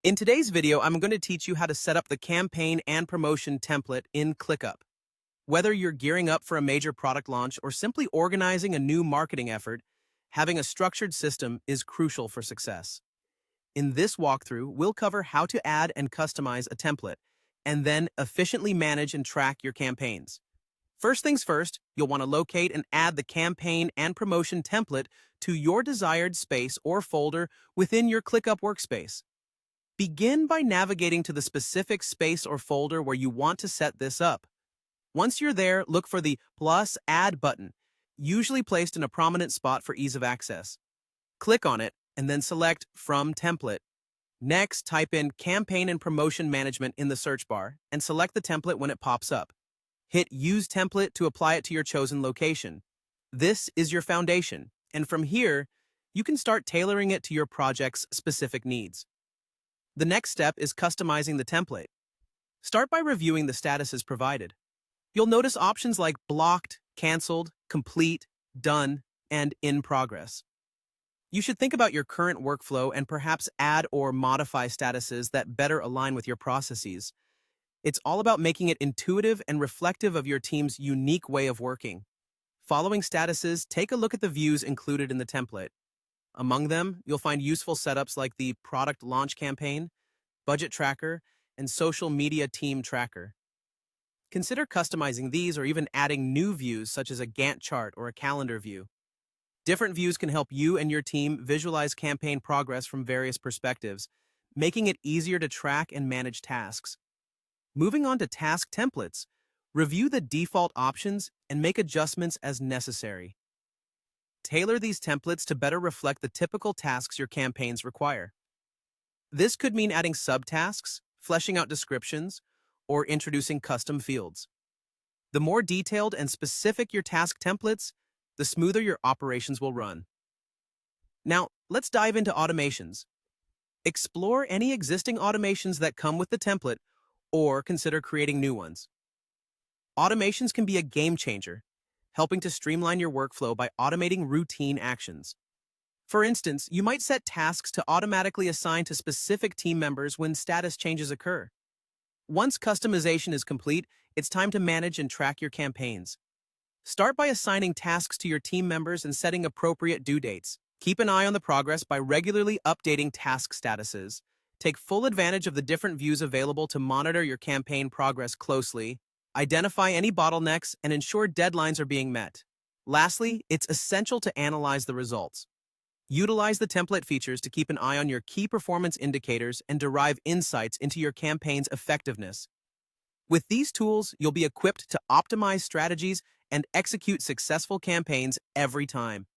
In today's video, I'm going to teach you how to set up the campaign and promotion template in ClickUp. Whether you're gearing up for a major product launch or simply organizing a new marketing effort, having a structured system is crucial for success. In this walkthrough, we'll cover how to add and customize a template, and then efficiently manage and track your campaigns. First things first, you'll want to locate and add the campaign and promotion template to your desired space or folder within your ClickUp workspace. Begin by navigating to the specific space or folder where you want to set this up. Once you're there, look for the plus Add button, usually placed in a prominent spot for ease of access. Click on it and then select From Template. Next, type in Campaign and Promotion Management in the search bar and select the template when it pops up. Hit Use Template to apply it to your chosen location. This is your foundation, and from here, you can start tailoring it to your project's specific needs. The next step is customizing the template. Start by reviewing the statuses provided. You'll notice options like blocked, canceled, complete, done, and in progress. You should think about your current workflow and perhaps add or modify statuses that better align with your processes. It's all about making it intuitive and reflective of your team's unique way of working. Following statuses, take a look at the views included in the template. Among them, you'll find useful setups like the Product Launch Campaign, Budget Tracker, and Social Media Team Tracker. Consider customizing these or even adding new views such as a Gantt chart or a calendar view. Different views can help you and your team visualize campaign progress from various perspectives, making it easier to track and manage tasks. Moving on to task templates, review the default options and make adjustments as necessary. Tailor these templates to better reflect the typical tasks your campaigns require. This could mean adding subtasks, fleshing out descriptions, or introducing custom fields. The more detailed and specific your task templates, the smoother your operations will run. Now, let's dive into automations. Explore any existing automations that come with the template, or consider creating new ones. Automations can be a game changer, helping to streamline your workflow by automating routine actions. For instance, you might set tasks to automatically assign to specific team members when status changes occur. Once customization is complete, it's time to manage and track your campaigns. Start by assigning tasks to your team members and setting appropriate due dates. Keep an eye on the progress by regularly updating task statuses. Take full advantage of the different views available to monitor your campaign progress closely. Identify any bottlenecks and ensure deadlines are being met. Lastly, it's essential to analyze the results. Utilize the template features to keep an eye on your key performance indicators and derive insights into your campaign's effectiveness. With these tools, you'll be equipped to optimize strategies and execute successful campaigns every time.